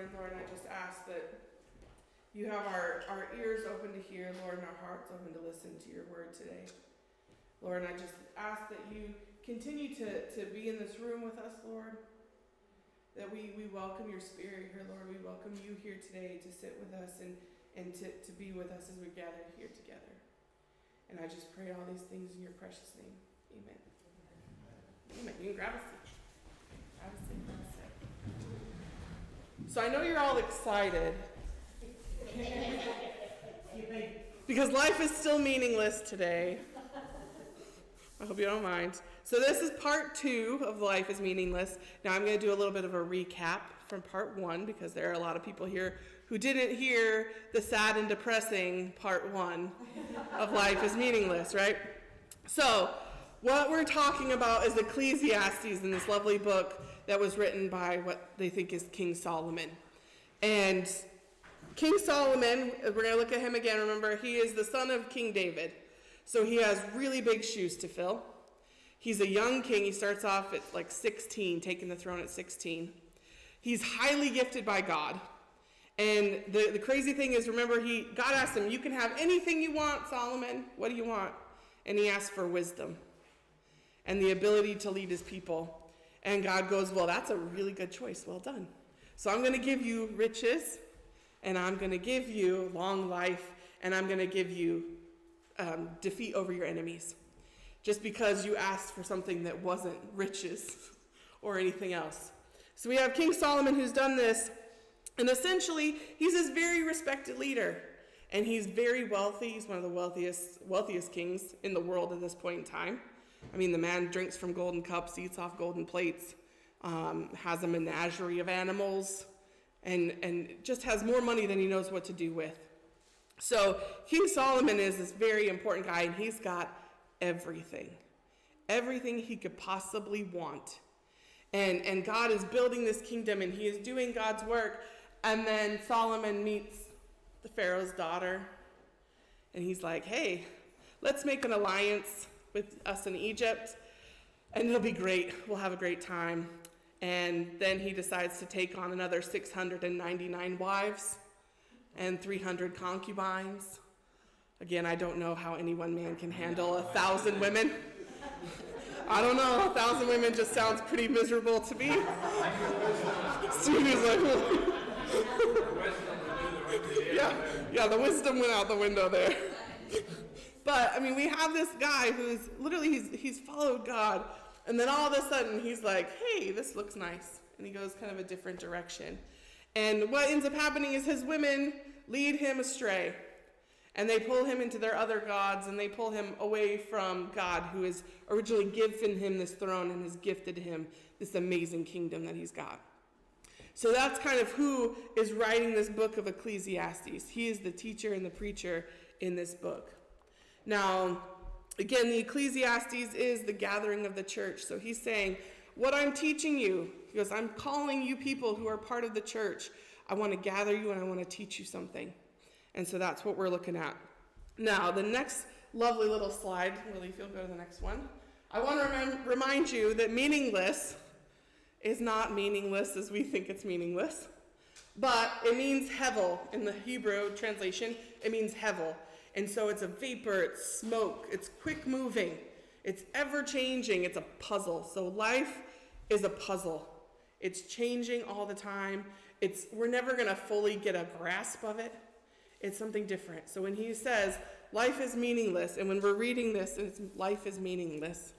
morning, Lord, and I just ask that you have our ears open to hear, Lord, and our hearts open to listen to your word today. Lord, and I just ask that you continue to be in this room with us, Lord, that we welcome your spirit here, Lord. We welcome you here today to sit with us and to be with us as we gather here together. And I just pray all these things in your precious name. Amen. Amen. You can grab a seat. Grab a seat. Grab a seat. So I know you're all excited because life is still meaningless today. I hope you don't mind. So this is part 2 of Life is Meaningless. Now I'm going to do a little bit of a recap from part 1 because there are a lot of people here who didn't hear the sad and depressing part 1 of Life is Meaningless, right? So what we're talking about is Ecclesiastes in this lovely book that was written by what they think is King Solomon. And King Solomon, we're going to look at him again. Remember, he is the son of King David. So he has really big shoes to fill. He's a young king. He starts off at like 16, taking the throne at 16. He's highly gifted by God. And the crazy thing is, remember, God asked him, you can have anything you want, Solomon. What do you want? And he asked for wisdom and the ability to lead his people. And God goes, well, that's a really good choice. Well done. So I'm going to give you riches, and I'm going to give you long life, and I'm going to give you defeat over your enemies, just because you asked for something that wasn't riches or anything else. So we have King Solomon who's done this, and essentially he's this very respected leader, and he's very wealthy. He's one of the wealthiest kings in the world at this point in time. I mean, the man drinks from golden cups, eats off golden plates, has a menagerie of animals, and just has more money than he knows what to do with. So King Solomon is this very important guy, and he's got everything he could possibly want. And God is building this kingdom, and he is doing God's work. And then Solomon meets the Pharaoh's daughter, and he's like, hey, let's make an alliance with us in Egypt, and it'll be great. We'll have a great time. And then he decides to take on another 699 wives and 300 concubines. Again, I don't know how any one man can handle 1,000 women. I don't know, 1,000 women just sounds pretty miserable to me. Stevie's like, yeah, the wisdom went out the window there. But, I mean, we have this guy who's literally, he's followed God, and then all of a sudden he's like, hey, this looks nice. And he goes kind of a different direction. And what ends up happening is his women lead him astray. And they pull him into their other gods, and they pull him away from God, who has originally given him this throne and has gifted him this amazing kingdom that he's got. So that's kind of who is writing this book of Ecclesiastes. He is the teacher and the preacher in this book. Now, again, the Ecclesiastes is the gathering of the church. So he's saying, what I'm teaching you, he goes, I'm calling you people who are part of the church. I want to gather you and I want to teach you something. And so that's what we're looking at. Now, the next lovely little slide, Willie, if you'll go to the next one. I want to remind you that meaningless is not meaningless as we think it's meaningless, but it means hevel. In the Hebrew translation, it means hevel. And so it's a vapor, it's smoke, it's quick moving, it's ever changing, it's a puzzle. So life is a puzzle. It's changing all the time. We're never going to fully get a grasp of it. It's something different. So when he says life is meaningless, and when we're reading this, life is meaningless,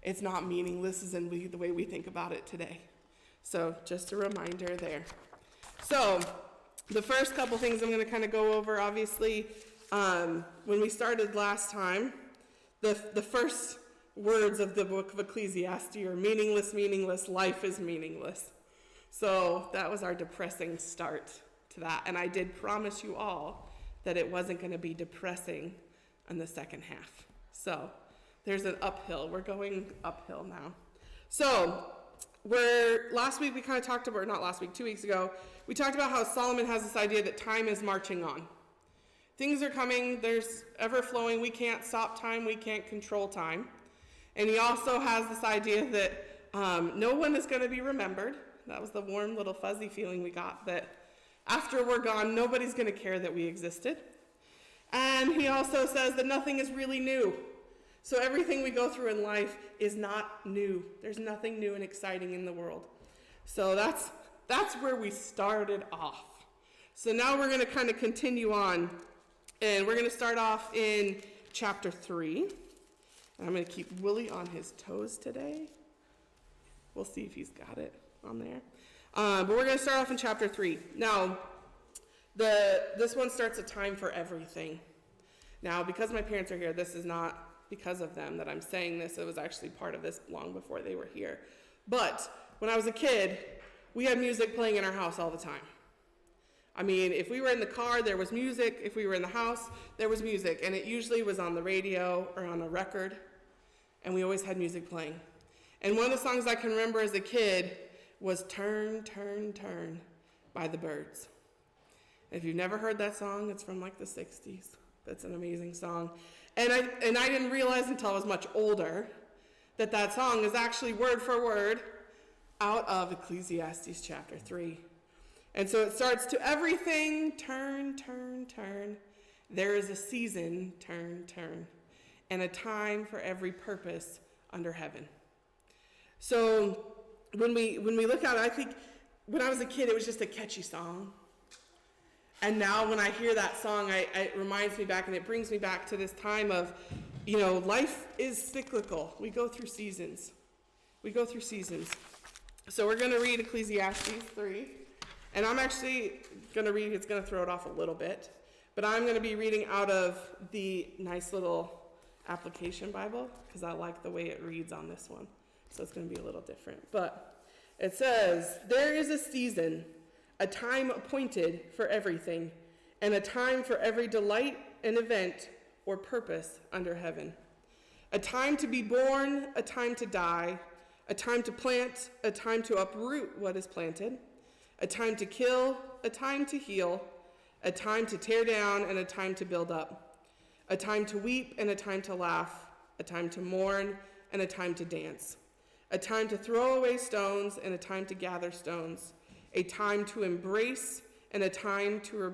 it's not meaningless as in the way we think about it today. So just a reminder there. So the first couple things I'm going to kind of go over, obviously, when we started last time, the first words of the book of Ecclesiastes are meaningless, meaningless, life is meaningless. So that was our depressing start to that. And I did promise you all that it wasn't going to be depressing in the second half. So there's an uphill. We're going uphill now. So last week we kind of talked about, not last week, 2 weeks ago, we talked about how Solomon has this idea that time is marching on. Things are coming, there's ever flowing, we can't stop time, we can't control time. And he also has this idea that no one is going to be remembered. That was the warm little fuzzy feeling we got, that After we're gone, nobody's going to care that we existed. And he also says that nothing is really new. So everything we go through in life is not new. There's nothing new and exciting in the world. So that's where we started off. So now we're going to kind of continue on. And we're going to start off in chapter 3. And I'm going to keep Willie on his toes today. We'll see if he's got it on there. But we're going to start off in chapter 3. Now, this one starts a time for everything. Now, because my parents are here, this is not because of them that I'm saying this. It was actually part of this long before they were here. But when I was a kid, we had music playing in our house all the time. I mean, if we were in the car, there was music. If we were in the house, there was music. And it usually was on the radio or on a record. And we always had music playing. And one of the songs I can remember as a kid was Turn, Turn, Turn by the Byrds. If you've never heard that song, it's from like the 60s. That's an amazing song. And I didn't realize until I was much older that song is actually word for word out of Ecclesiastes chapter 3. And so it starts, to everything, turn, turn, turn. There is a season, turn, turn, and a time for every purpose under heaven. So when we look at it, I think when I was a kid, it was just a catchy song. And now when I hear that song, it reminds me back, and it brings me back to this time of, life is cyclical. We go through seasons. So we're going to read Ecclesiastes 3. And I'm actually going to read, it's going to throw it off a little bit. But I'm going to be reading out of the nice little application Bible, because I like the way it reads on this one. So it's going to be a little different. But it says, there is a season, a time appointed for everything, and a time for every delight and event or purpose under heaven. A time to be born, a time to die, a time to plant, a time to uproot what is planted, a time to kill, a time to heal, a time to tear down, and a time to build up, a time to weep and a time to laugh, a time to mourn and a time to dance, a time to throw away stones and a time to gather stones, a time to embrace and a time to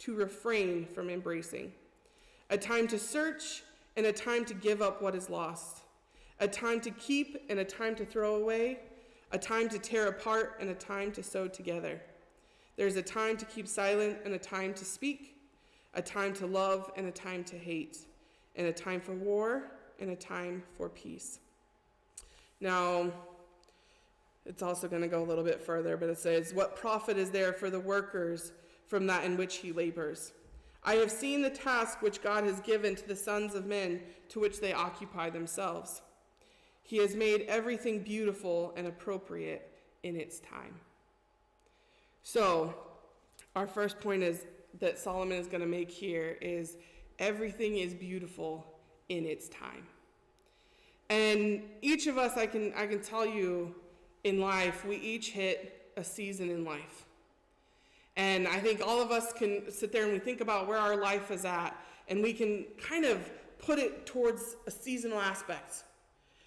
refrain from embracing, a time to search and a time to give up what is lost, a time to keep and a time to throw away, a time to tear apart and a time to sew together. There's a time to keep silent and a time to speak, a time to love and a time to hate, and a time for war and a time for peace. Now, it's also going to go a little bit further, but it says, what profit is there for the workers from that in which he labors? I have seen the task which God has given to the sons of men, to which they occupy themselves. He has made everything beautiful and appropriate in its time. So, our first point is that Solomon is going to make here is everything is beautiful in its time. And each of us, I can tell you, in life, we each hit a season in life. And I think all of us can sit there and we think about where our life is at, and we can kind of put it towards a seasonal aspect.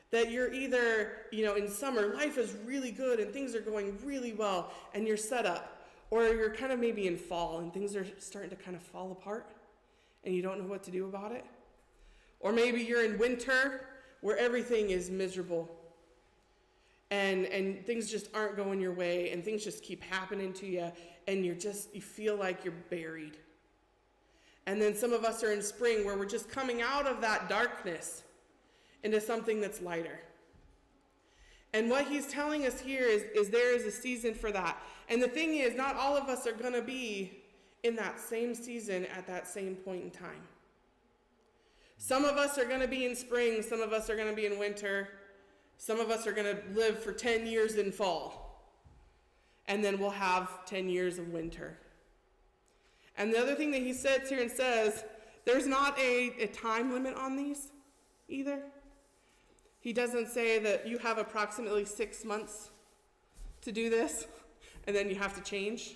That you're either, in summer, life is really good and things are going really well and you're set up. Or you're kind of maybe in fall and things are starting to kind of fall apart and you don't know what to do about it. Or maybe you're in winter where everything is miserable and things just aren't going your way and things just keep happening to you and you feel like you're buried. And then some of us are in spring where we're just coming out of that darkness into something that's lighter. And what he's telling us here is there is a season for that. And the thing is, not all of us are going to be in that same season at that same point in time. Some of us are going to be in spring, some of us are going to be in winter, some of us are going to live for 10 years in fall. And then we'll have 10 years of winter. And the other thing that he sits here and says, there's not a time limit on these either. He doesn't say that you have approximately 6 months to do this, and then you have to change.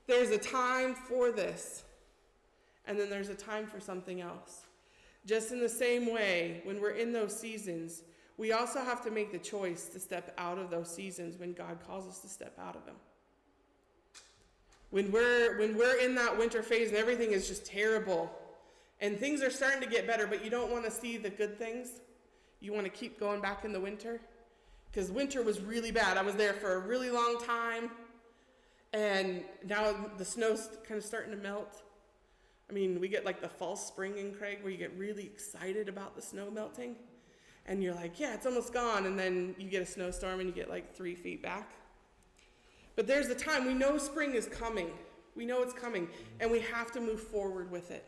There's a time for this, and then there's a time for something else. Just in the same way, when we're in those seasons, we also have to make the choice to step out of those seasons when God calls us to step out of them. When we're in that winter phase and everything is just terrible and things are starting to get better, but you don't want to see the good things. You want to keep going back in the winter. Because winter was really bad. I was there for a really long time. And now the snow's kind of starting to melt. I mean, we get like the false spring in Craig where you get really excited about the snow melting. And you're like, yeah, it's almost gone. And then you get a snowstorm and you get like 3 feet back. But there's the time. We know spring is coming. We know it's coming. And we have to move forward with it.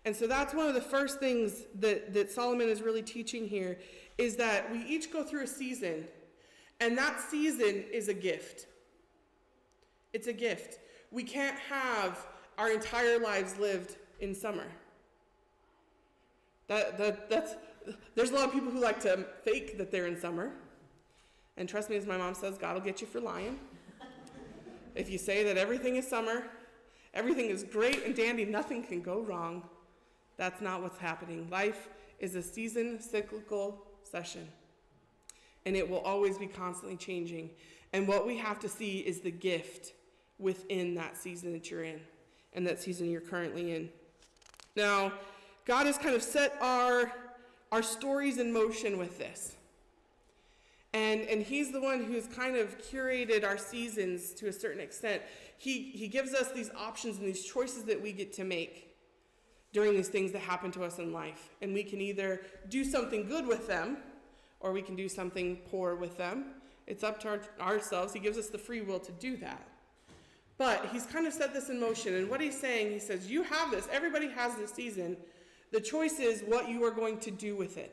And so that's one of the first things that Solomon is really teaching here, is that we each go through a season. And that season is a gift. It's a gift. We can't have our entire lives lived in summer. There's a lot of people who like to fake that they're in summer. And trust me, as my mom says, God will get you for lying. If you say that everything is summer, everything is great and dandy, nothing can go wrong, that's not what's happening. Life is a season, cyclical session. And it will always be constantly changing. And what we have to see is the gift within that season that you're in and that season you're currently in. Now, God has kind of set our stories in motion with this. And he's the one who's kind of curated our seasons to a certain extent. He gives us these options and these choices that we get to make during these things that happen to us in life. And we can either do something good with them, or we can do something poor with them. It's up to ourselves. He gives us the free will to do that. But he's kind of set this in motion. And what he's saying, he says, you have this. Everybody has this season. The choice is what you are going to do with it.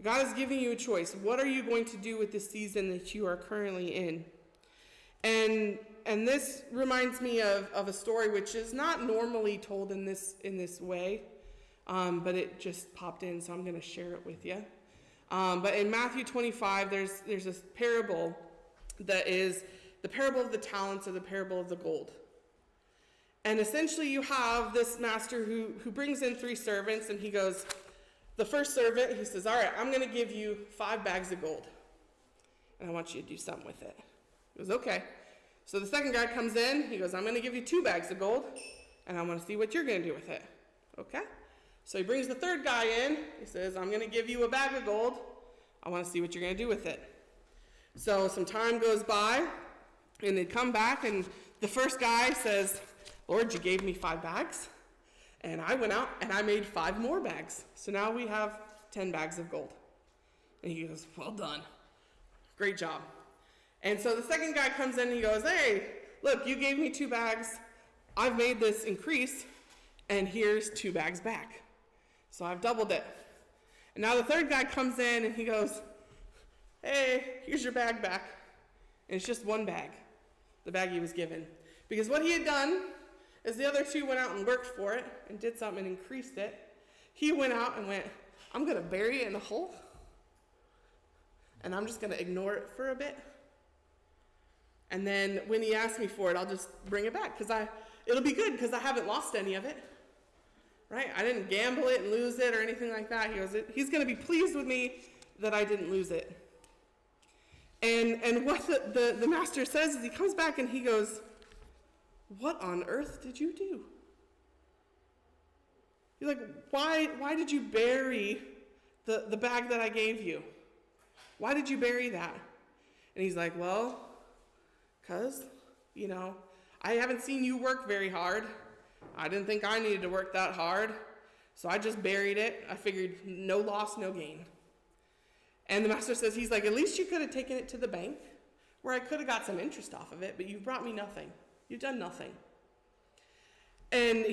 God is giving you a choice. What are you going to do with the season that you are currently in? And this reminds me of a story which is not normally told in this way, but it just popped in, so I'm going to share it with you. But in Matthew 25, there's this parable that is the parable of the talents or the parable of the gold. And essentially you have this master who brings in 3 servants, and he goes, the first servant, he says, all right, I'm going to give you 5 bags of gold, and I want you to do something with it. He goes, okay. So the second guy comes in, he goes, I'm going to give you 2 bags of gold, and I want to see what you're going to do with it. Okay. So he brings the third guy in, he says, I'm going to give you a bag of gold, I want to see what you're going to do with it. So some time goes by, and they come back, and the first guy says, Lord, you gave me 5 bags. And I went out and I made 5 more bags. So now we have 10 bags of gold. And he goes, well done. Great job. And so the second guy comes in and he goes, hey, look, you gave me 2 bags. I've made this increase. And here's 2 bags back. So I've doubled it. And now the third guy comes in and he goes, hey, here's your bag back. And it's just 1 bag, the bag he was given. Because what he had done is the other 2 went out and worked for it and did something and increased it. He went out and went, I'm going to bury it in a hole, and I'm just going to ignore it for a bit. And then when he asks me for it, I'll just bring it back, because it'll be good because I haven't lost any of it. Right? I didn't gamble it and lose it or anything like that. He goes, he's going to be pleased with me that I didn't lose it. And what the master says is he comes back and he goes, what on earth did you do? You're like, why did you bury the bag that I gave you? Why did you bury that? And he's like, well, because, I haven't seen you work very hard. I didn't think I needed to work that hard. So I just buried it. I figured no loss, no gain. And the master says, he's like, at least you could have taken it to the bank where I could have got some interest off of it, but you brought me nothing. You've done nothing. And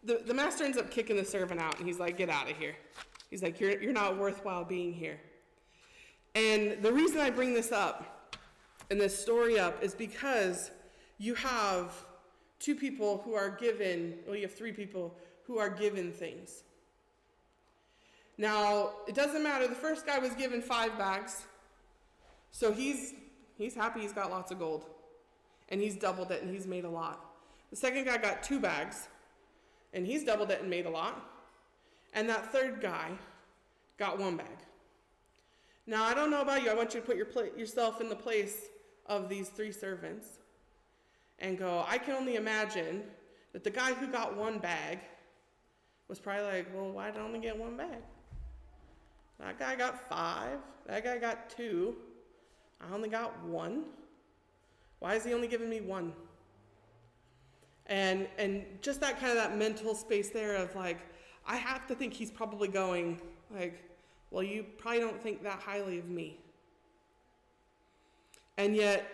the master ends up kicking the servant out, and he's like, get out of here. He's like, you're not worthwhile being here. And the reason I bring this up, and this story up, is because you have 2 people who are given, you have 3 people who are given things. Now, it doesn't matter. The first guy was given 5 bags, so he's happy he's got lots of gold. And he's doubled it, and he's made a lot. The second guy got 2 bags, and he's doubled it and made a lot. And that third guy got 1 bag. Now, I don't know about you. I want you to put yourself in the place of these 3 servants. and go, I can only imagine that the guy who got one bag was probably like, well, why did I only get one bag? That guy got 5. That guy got 2. I only got 1. Why is he only giving me 1? And just that kind of that mental space there of like, I have to think he's probably going like, well, you probably don't think that highly of me. And yet,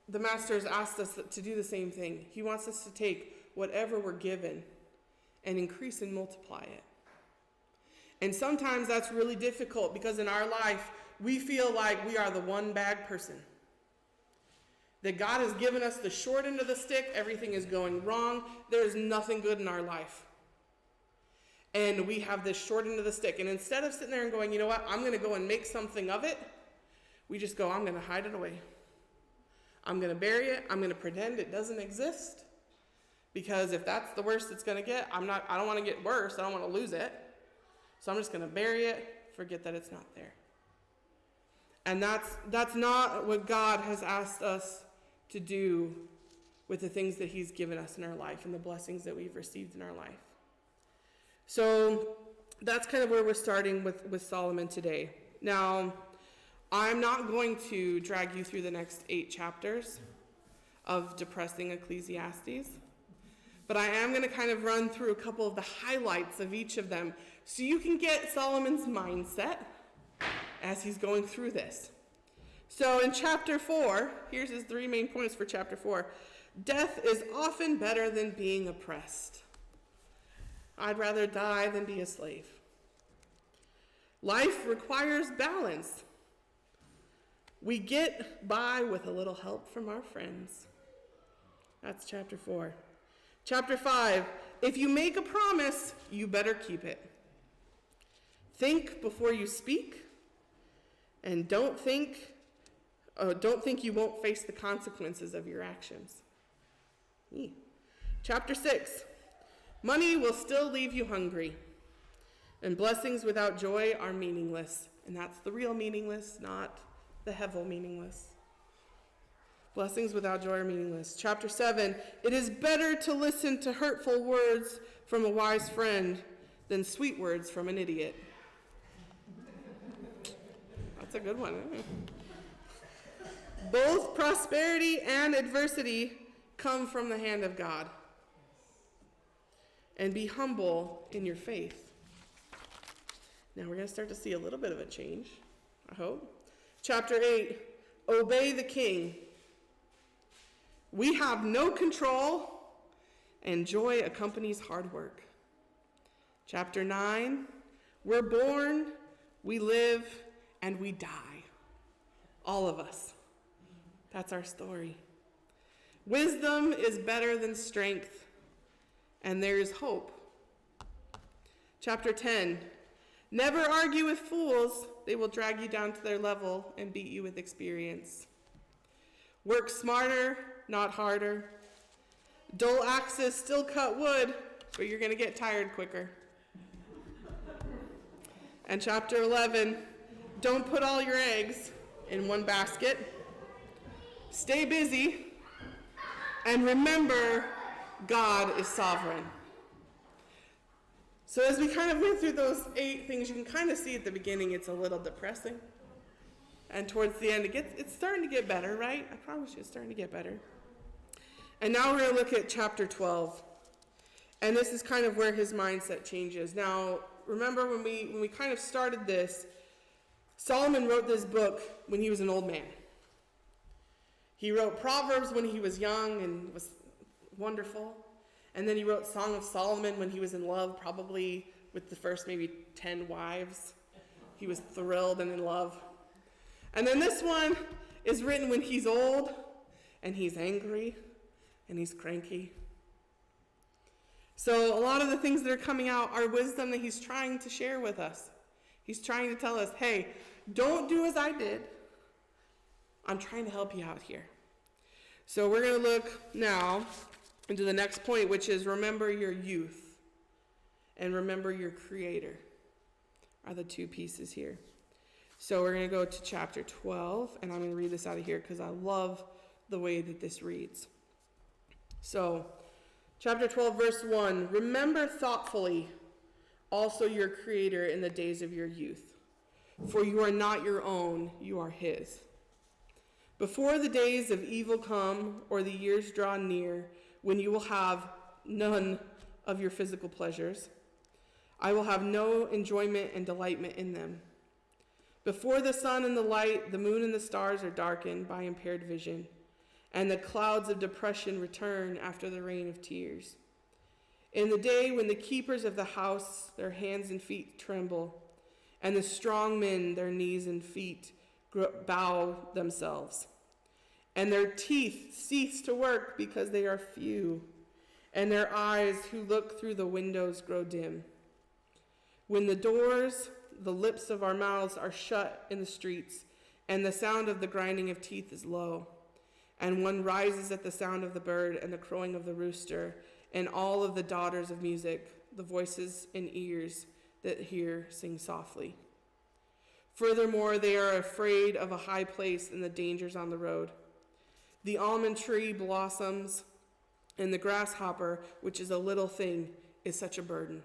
the Master has asked us to do the same thing. He wants us to take whatever we're given and increase and multiply it. And sometimes that's really difficult because in our life, we feel like we are the one bag person. That God has given us the short end of the stick, everything is going wrong, there's nothing good in our life. And we have this short end of the stick. And instead of sitting there and going, you know what, I'm going to go and make something of it, we just go, I'm going to hide it away. I'm going to bury it. I'm going to pretend it doesn't exist. Because if that's the worst it's going to get, I don't want to get worse. I don't want to lose it. So I'm just going to bury it, forget that it's not there. And that's not what God has asked us to do with the things that he's given us in our life and the blessings that we've received in our life. So that's kind of where we're starting with Solomon today. Now, I'm not going to drag you through the next 8 chapters of depressing Ecclesiastes, but I am going to kind of run through a couple of the highlights of each of them so you can get Solomon's mindset as he's going through this. So in chapter 4, here's his 3 main points for chapter 4. Death is often better than being oppressed. I'd rather die than be a slave. Life requires balance. We get by with a little help from our friends. That's chapter 4. Chapter 5, if you make a promise, you better keep it. Think before you speak, and don't think you won't face the consequences of your actions. Chapter 6, money will still leave you hungry, and blessings without joy are meaningless. And that's the real meaningless, not the hevel meaningless. Blessings without joy are meaningless. Chapter 7, it is better to listen to hurtful words from a wise friend than sweet words from an idiot. That's a good one, isn't it? Both prosperity and adversity come from the hand of God. And be humble in your faith. Now we're going to start to see a little bit of a change, I hope. Chapter 8, obey the king. We have no control, and joy accompanies hard work. Chapter 9, we're born, we live, and we die. All of us. That's our story. Wisdom is better than strength, and there is hope. Chapter 10, never argue with fools. They will drag you down to their level and beat you with experience. Work smarter, not harder. Dull axes still cut wood, but you're going to get tired quicker. And chapter 11, don't put all your eggs in one basket. Stay busy, and remember, God is sovereign. So as we kind of went through those 8 things, you can kind of see at the beginning it's a little depressing. And towards the end, it's starting to get better, right? I promise you it's starting to get better. And now we're going to look at chapter 12. And this is kind of where his mindset changes. Now, remember when we kind of started this, Solomon wrote this book when he was an old man. He wrote Proverbs when he was young and was wonderful. And then he wrote Song of Solomon when he was in love, probably with the first maybe 10 wives. He was thrilled and in love. And then this one is written when he's old and he's angry and he's cranky. So a lot of the things that are coming out are wisdom that he's trying to share with us. He's trying to tell us, hey, don't do as I did. I'm trying to help you out here. So we're going to look now into the next point, which is remember your youth and remember your creator are the 2 pieces here. So we're going to go to chapter 12, and I'm going to read this out of here because I love the way that this reads. So, chapter 12, verse 1, remember thoughtfully also your Creator in the days of your youth. For you are not your own, you are his. Before the days of evil come, or the years draw near, when you will have none of your physical pleasures, I will have no enjoyment and delightment in them. Before the sun and the light, the moon and the stars are darkened by impaired vision, and the clouds of depression return after the rain of tears. In the day when the keepers of the house, their hands and feet tremble, and the strong men, their knees and feet bow themselves, and their teeth cease to work because they are few, and their eyes who look through the windows grow dim. When the doors, the lips of our mouths are shut in the streets, and the sound of the grinding of teeth is low, and one rises at the sound of the bird and the crowing of the rooster, and all of the daughters of music, the voices and ears that hear sing softly. Furthermore, they are afraid of a high place and the dangers on the road. The almond tree blossoms, and the grasshopper, which is a little thing, is such a burden.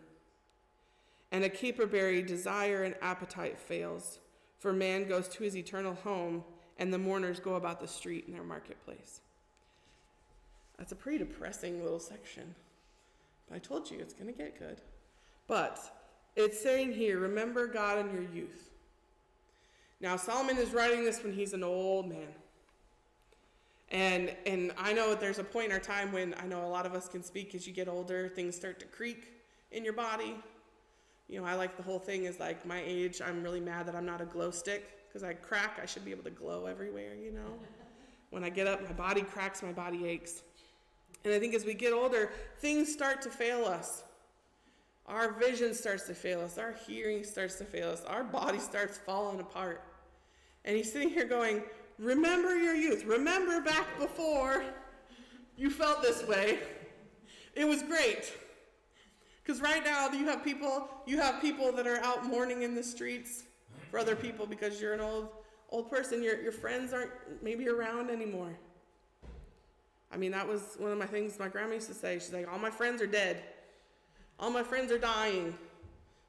And a caperberry desire and appetite fails, for man goes to his eternal home, and the mourners go about the street in their marketplace. That's a pretty depressing little section. But I told you it's going to get good. But it's saying here, remember God in your youth. Now, Solomon is writing this when he's an old man. And I know there's a point in our time when I know a lot of us can speak as you get older, things start to creak in your body. You know, I like the whole thing is like my age, I'm really mad that I'm not a glow stick because I crack, I should be able to glow everywhere, you know. When I get up, my body cracks, my body aches. And I think as we get older, things start to fail us. Our vision starts to fail us. Our hearing starts to fail us. Our body starts falling apart. And he's sitting here going, remember your youth. Remember back before you felt this way. It was great. Because right now you have people that are out mourning in the streets for other people because you're an old person. Your friends aren't maybe around anymore. I mean, that was one of my things my grandma used to say. She's like, all my friends are dead. All my friends are dying.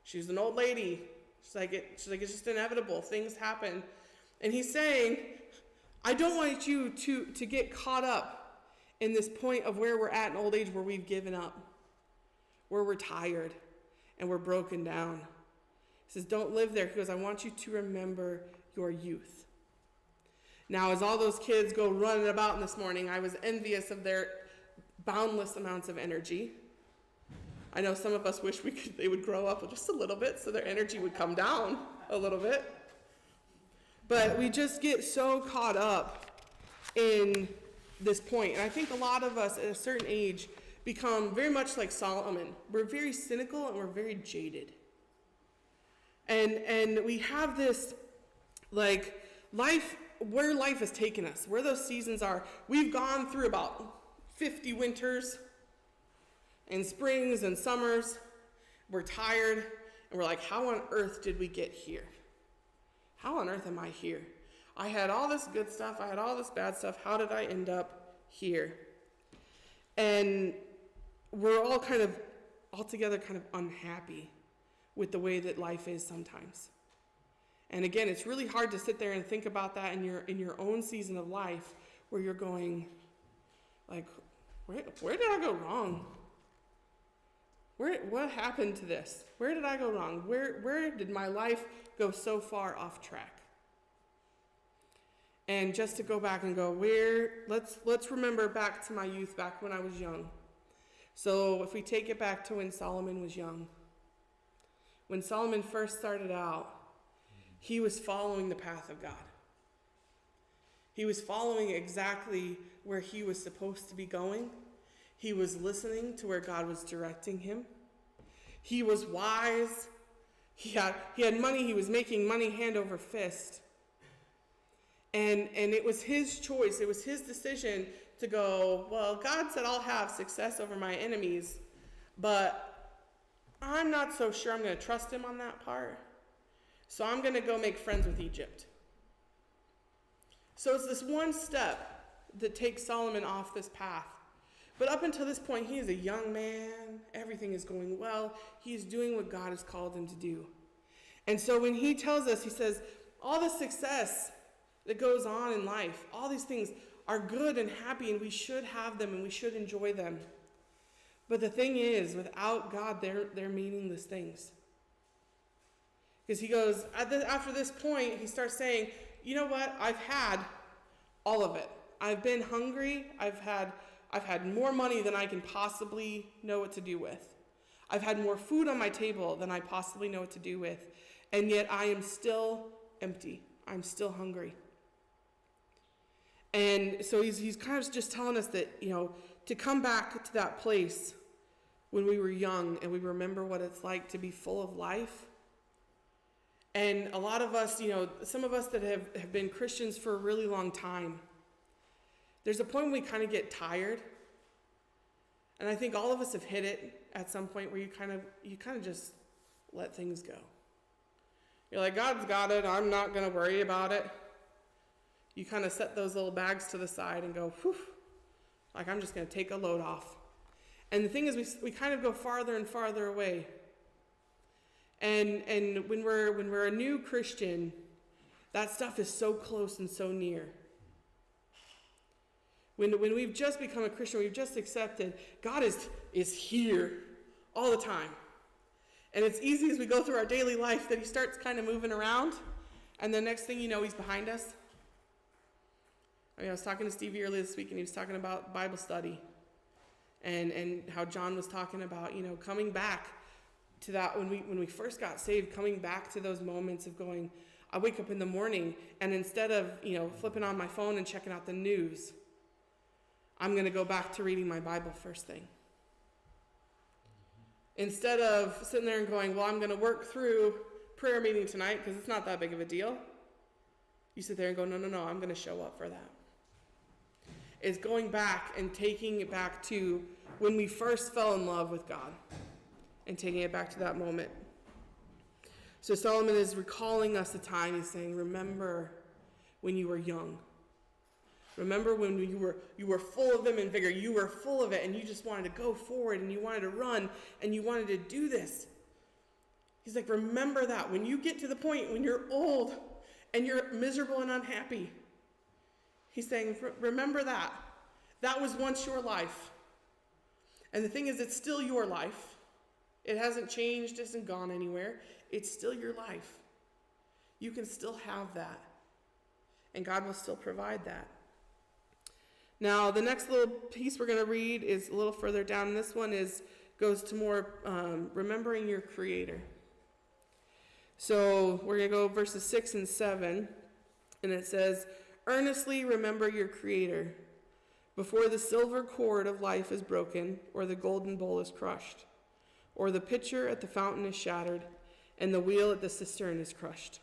She's an old lady. She's like, it's just inevitable. Things happen. And he's saying, I don't want you to get caught up in this point of where we're at in old age where we've given up, where we're tired and we're broken down. He says, don't live there. He goes, I want you to remember your youth. Now, as all those kids go running about this morning, I was envious of their boundless amounts of energy. I know some of us wish they would grow up just a little bit so their energy would come down a little bit. But we just get so caught up in this point. And I think a lot of us at a certain age become very much like Solomon. We're very cynical and we're very jaded. And we have this, like, life, where life has taken us, where those seasons are. We've gone through about 50 winters and springs and summers. We're tired, and we're like, how on earth did we get here? How on earth am I here? I had all this good stuff. I had all this bad stuff. How did I end up here? And we're all altogether kind of unhappy with the way that life is sometimes. And again, it's really hard to sit there and think about that in your own season of life where you're going, like, where did I go wrong? What happened to this? Where did I go wrong? Where did my life go so far off track? And just to go back and go, let's remember back to my youth, back when I was young. So if we take it back to when Solomon was young, when Solomon first started out, he was following the path of God. He was following exactly where he was supposed to be going. He was listening to where God was directing him. He was wise. He had money. He was making money hand over fist. And it was his choice. It was his decision to go, well, God said I'll have success over my enemies, but I'm not so sure I'm going to trust him on that part. So I'm going to go make friends with Egypt. So it's this one step that takes Solomon off this path. But up until this point, he is a young man. Everything is going well. He's doing what God has called him to do. And so when he tells us, he says, all the success that goes on in life, all these things are good and happy, and we should have them, and we should enjoy them. But the thing is, without God, they're meaningless things. Because he goes, after this point, he starts saying, you know what? I've had all of it. I've been hungry. I've had more money than I can possibly know what to do with. I've had more food on my table than I possibly know what to do with. And yet I am still empty. I'm still hungry. And so he's kind of just telling us that, to come back to that place when we were young and we remember what it's like to be full of life. And a lot of us, some of us that have been Christians for a really long time, there's a point when we kind of get tired. And I think all of us have hit it at some point where you kind of just let things go. You're like, God's got it. I'm not going to worry about it. You kind of set those little bags to the side and go, whew, like I'm just going to take a load off. And the thing is, we kind of go farther and farther away. And when we're a new Christian, that stuff is so close and so near. When we've just become a Christian, we've just accepted, God is here all the time. And it's easy as we go through our daily life that he starts kind of moving around, and the next thing you know, he's behind us. I was talking to Stevie earlier this week, and he was talking about Bible study, and how John was talking about, coming back to that when we first got saved, coming back to those moments of going, I wake up in the morning, and instead of, flipping on my phone and checking out the news, I'm going to go back to reading my Bible first thing. Instead of sitting there and going, well, I'm going to work through prayer meeting tonight because it's not that big of a deal. You sit there and go, no, I'm going to show up for that. It's going back and taking it back to when we first fell in love with God and taking it back to that moment. So Solomon is recalling us a time. He's saying, remember when you were young. Remember when you were full of vim and vigor. You were full of it, and you just wanted to go forward, and you wanted to run, and you wanted to do this. He's like, remember that. When you get to the point when you're old and you're miserable and unhappy, he's saying, remember that. That was once your life. And the thing is, it's still your life. It hasn't changed. It hasn't gone anywhere. It's still your life. You can still have that. And God will still provide that. Now, the next little piece we're going to read is a little further down. This one goes to more remembering your Creator. So we're going to go verses 6 and 7, and it says, earnestly remember your Creator before the silver cord of life is broken, or the golden bowl is crushed, or the pitcher at the fountain is shattered, and the wheel at the cistern is crushed.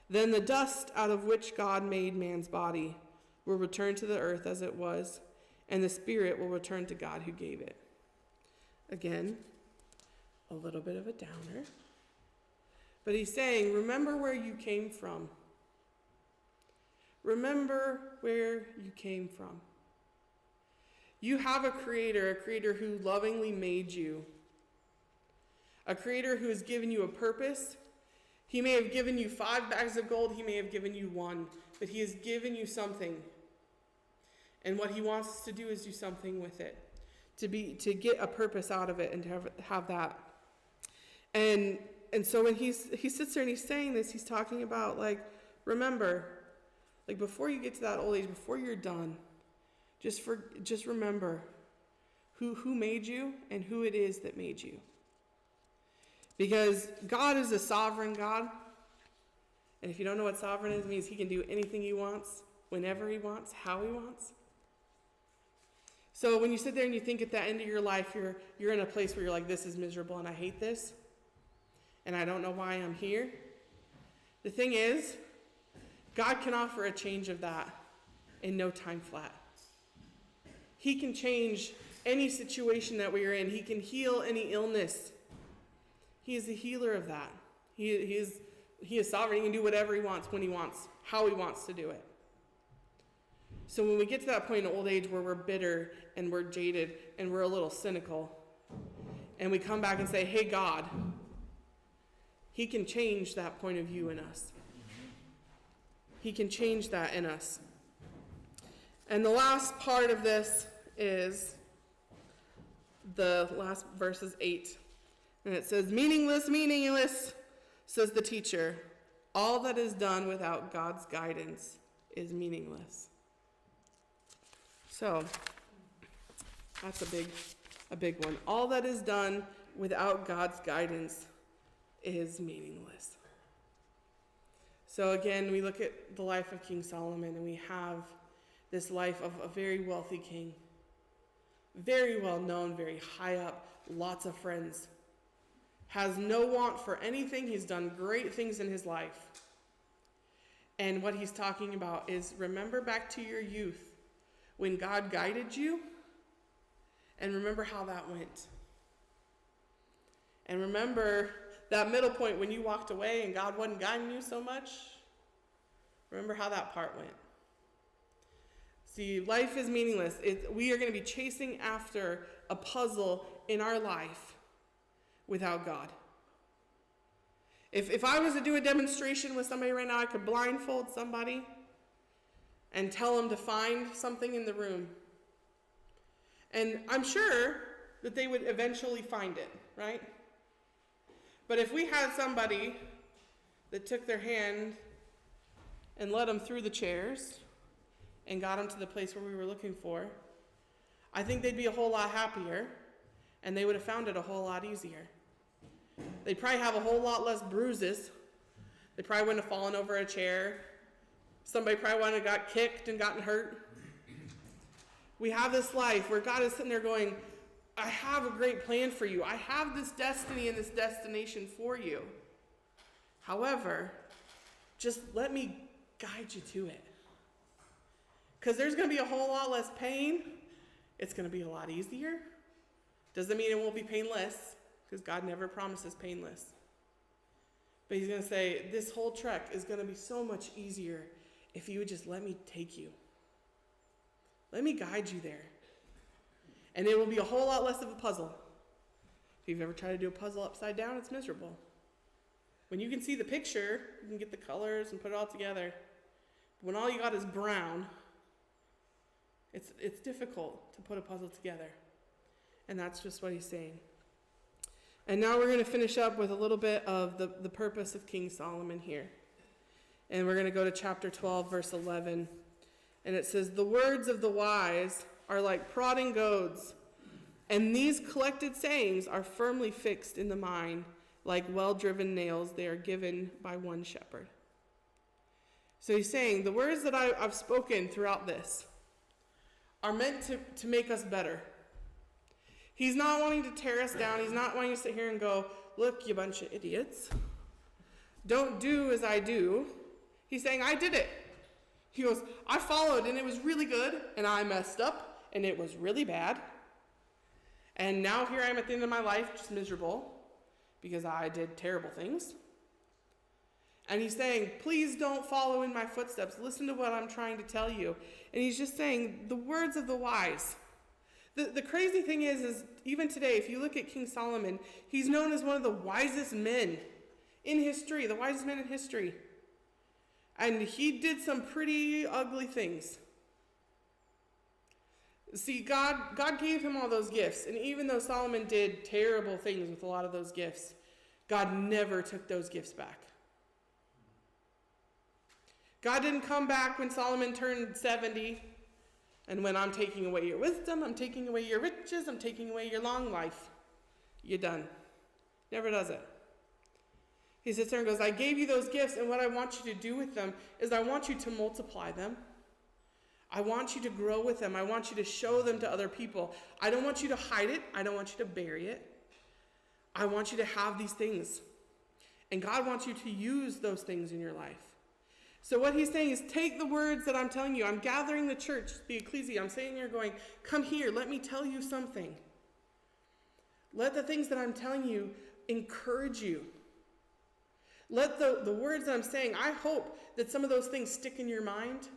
Then the dust out of which God made man's body will return to the earth as it was, and the spirit will return to God who gave it. Again, a little bit of a downer. But he's saying, remember where you came from. Remember where you came from. You have a Creator who lovingly made you. A Creator who has given you a purpose. He may have given you 5 bags of gold, he may have given you 1, but he has given you something. And what he wants us to do is do something with it, to get a purpose out of it and to have that. And so when he sits there and he's saying this, he's talking about, like, remember, like, before you get to that old age, before you're done, just remember who made you and who it is that made you. Because God is a sovereign God. And if you don't know what sovereign is, it means he can do anything he wants, whenever he wants, how he wants. So when you sit there and you think at the end of your life, you're in a place where you're like, this is miserable and I hate this, and I don't know why I'm here. The thing is, God can offer a change of that in no time flat. He can change any situation that we are in. He can heal any illness. He is the healer of that. He is sovereign. He can do whatever he wants, when he wants, how he wants to do it. So when we get to that point in old age where we're bitter and we're jaded and we're a little cynical, and we come back and say, hey, God, he can change that point of view in us. He can change that in us. And the last part of this is the last verse is 8. And it says, meaningless, meaningless, says the teacher. All that is done without God's guidance is meaningless. So, that's a big one. All that is done without God's guidance is meaningless. So again, we look at the life of King Solomon, and we have this life of a very wealthy king. Very well known, very high up, lots of friends. Has no want for anything. He's done great things in his life. And what he's talking about is, remember back to your youth when God guided you, and remember how that went. And remember that middle point when you walked away and God wasn't guiding you so much. Remember how that part went. See, life is meaningless. We are going to be chasing after a puzzle in our life without God. If I was to do a demonstration with somebody right now, I could blindfold somebody and tell them to find something in the room. And I'm sure that they would eventually find it, right? But if we had somebody that took their hand and led them through the chairs and got them to the place where we were looking for, I think they'd be a whole lot happier, and they would have found it a whole lot easier. They'd probably have a whole lot less bruises. They probably wouldn't have fallen over a chair. Somebody probably wouldn't have got kicked and gotten hurt. We have this life where God is sitting there going, I have a great plan for you. I have this destiny and this destination for you. However, just let me guide you to it. Because there's going to be a whole lot less pain. It's going to be a lot easier. Doesn't mean it won't be painless, because God never promises painless. But he's going to say, this whole trek is going to be so much easier if you would just let me take you. Let me guide you there. And it will be a whole lot less of a puzzle. If you've ever tried to do a puzzle upside down, it's miserable. When you can see the picture, you can get the colors and put it all together. But when all you got is brown, it's difficult to put a puzzle together. And that's just what he's saying. And now we're going to finish up with a little bit of the purpose of King Solomon here. And we're going to go to chapter 12, verse 11. And it says, the words of the wise are like prodding goads, and these collected sayings are firmly fixed in the mind, like well-driven nails they are given by one shepherd. So he's saying, the words that I've spoken throughout this are meant to make us better. He's not wanting to tear us down. He's not wanting to sit here and go, look, you bunch of idiots. Don't do as I do. He's saying, I did it. He goes, I followed, and it was really good, and I messed up, and it was really bad. And now here I am at the end of my life, just miserable, because I did terrible things. And he's saying, please don't follow in my footsteps. Listen to what I'm trying to tell you. And he's just saying, the words of the wise. The crazy thing is even today, if you look at King Solomon, he's known as one of the wisest men in history, the wisest man in history. And he did some pretty ugly things. See, God gave him all those gifts. And even though Solomon did terrible things with a lot of those gifts, God never took those gifts back. God didn't come back when Solomon turned 70 and when I'm taking away your wisdom, I'm taking away your riches, I'm taking away your long life. You're done. Never does it. He sits there and goes, I gave you those gifts, and what I want you to do with them is I want you to multiply them. I want you to grow with them. I want you to show them to other people. I don't want you to hide it. I don't want you to bury it. I want you to have these things. And God wants you to use those things in your life. So what he's saying is, take the words that I'm telling you. I'm gathering the church, the Ecclesia. I'm sitting here going, come here, let me tell you something. Let the things that I'm telling you encourage you. Let the words that I'm saying, I hope that some of those things stick in your mind.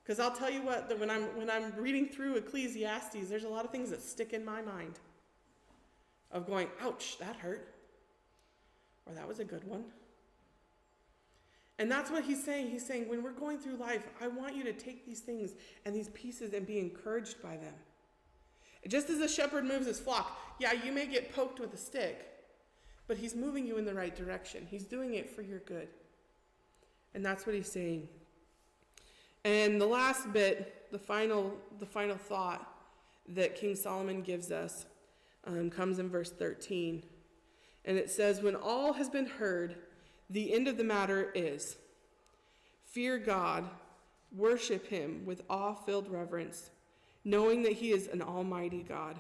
Because I'll tell you what, that when I'm reading through Ecclesiastes, there's a lot of things that stick in my mind. Of going, ouch, that hurt. Or that was a good one. And that's what he's saying. He's saying, when we're going through life, I want you to take these things and these pieces and be encouraged by them. Just as a shepherd moves his flock, yeah, you may get poked with a stick, but he's moving you in the right direction. He's doing it for your good. And that's what he's saying. And the last bit, the final thought that King Solomon gives us comes in verse 13. And it says, when all has been heard, the end of the matter is, fear God, worship him with awe-filled reverence, knowing that he is an almighty God.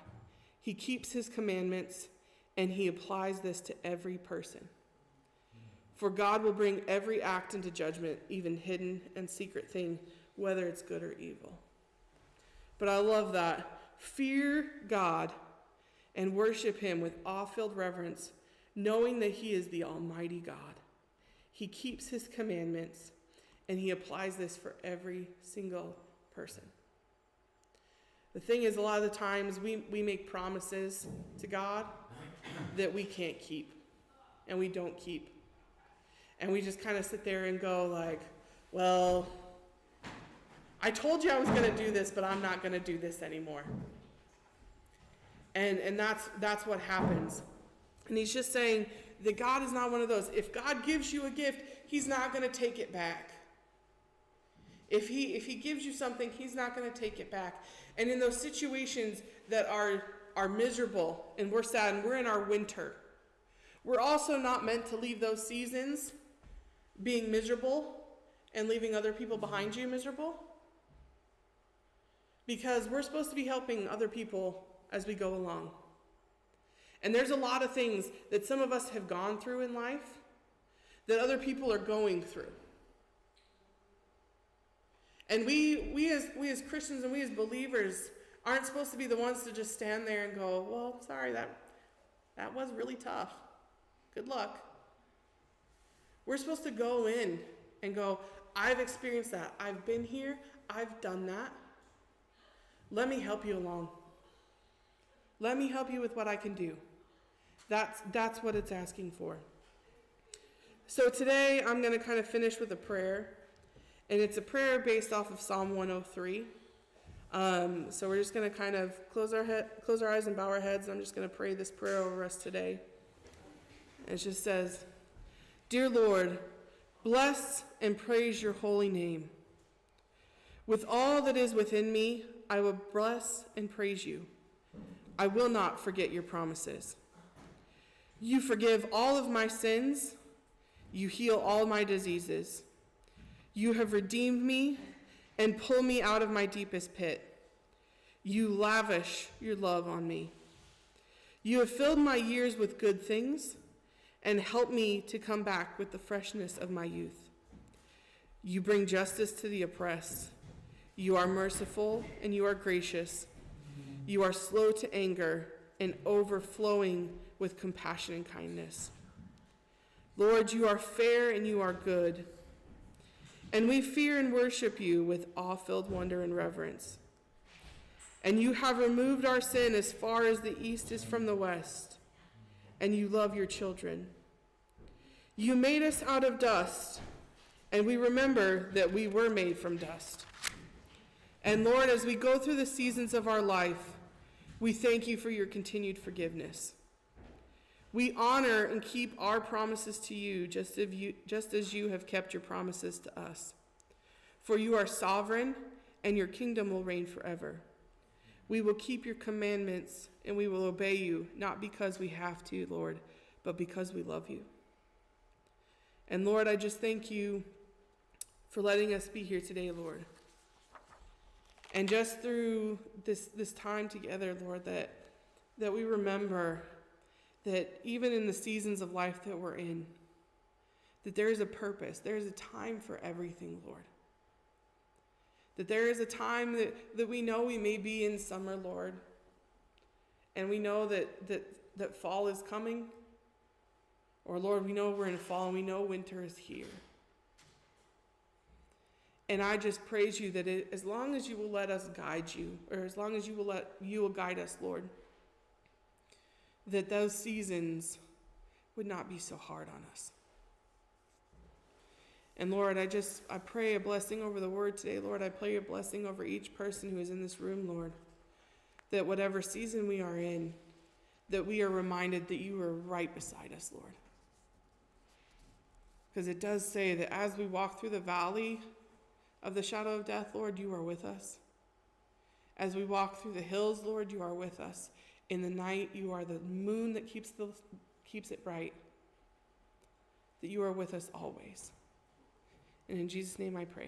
He keeps his commandments, and he applies this to every person. For God will bring every act into judgment, even hidden and secret thing, whether it's good or evil. But I love that. Fear God and worship him with awe-filled reverence, knowing that he is the almighty God. He keeps his commandments, and he applies this for every single person. The thing is, a lot of the times we make promises to God that we can't keep, and we don't keep. And we just kind of sit there and go like, well, I told you I was going to do this, but I'm not going to do this anymore. And that's what happens. And he's just saying that God is not one of those. If God gives you a gift, he's not going to take it back. If he gives you something, he's not going to take it back. And in those situations that are miserable and we're sad and we're in our winter, we're also not meant to leave those seasons being miserable and leaving other people behind you miserable. Because we're supposed to be helping other people as we go along. And there's a lot of things that some of us have gone through in life that other people are going through. And we as Christians and we as believers aren't supposed to be the ones to just stand there and go, well, sorry, that was really tough. Good luck. We're supposed to go in and go, I've experienced that. I've been here. I've done that. Let me help you along. Let me help you with what I can do. That's what it's asking for. So today I'm going to kind of finish with a prayer. And it's a prayer based off of Psalm 103. So we're just going to kind of close our eyes and bow our heads. And I'm just going to pray this prayer over us today. And it just says, Dear Lord, bless and praise your holy name. With all that is within me, I will bless and praise you. I will not forget your promises. You forgive all of my sins. You heal all my diseases. You have redeemed me and pulled me out of my deepest pit. You lavish your love on me. You have filled my years with good things and helped me to come back with the freshness of my youth. You bring justice to the oppressed. You are merciful and you are gracious. You are slow to anger and overflowing with compassion and kindness. Lord, you are fair and you are good. And we fear and worship you with awe-filled wonder and reverence. And you have removed our sin as far as the east is from the west. And you love your children. You made us out of dust, and we remember that we were made from dust. And Lord, as we go through the seasons of our life, we thank you for your continued forgiveness. We honor and keep our promises to you, just as you have kept your promises to us. For you are sovereign, and your kingdom will reign forever. We will keep your commandments, and we will obey you, not because we have to, Lord, but because we love you. And Lord, I just thank you for letting us be here today, Lord. And just through this time together, Lord, that we remember that even in the seasons of life that we're in, that there is a purpose, there is a time for everything, Lord. That there is a time that we know we may be in summer, Lord, and we know that fall is coming, or Lord, we know we're in fall and we know winter is here. And I just praise you that as long as you will let us guide you, or as long as you will guide us, Lord, that those seasons would not be so hard on us. And Lord, I pray a blessing over the word today. Lord, I pray a blessing over each person who is in this room, Lord, that whatever season we are in, that we are reminded that you are right beside us, Lord. Because it does say that as we walk through the valley of the shadow of death, Lord, you are with us. As we walk through the hills, Lord, you are with us. In the night, you are the moon that keeps it bright. That you are with us always. And in Jesus' name I pray.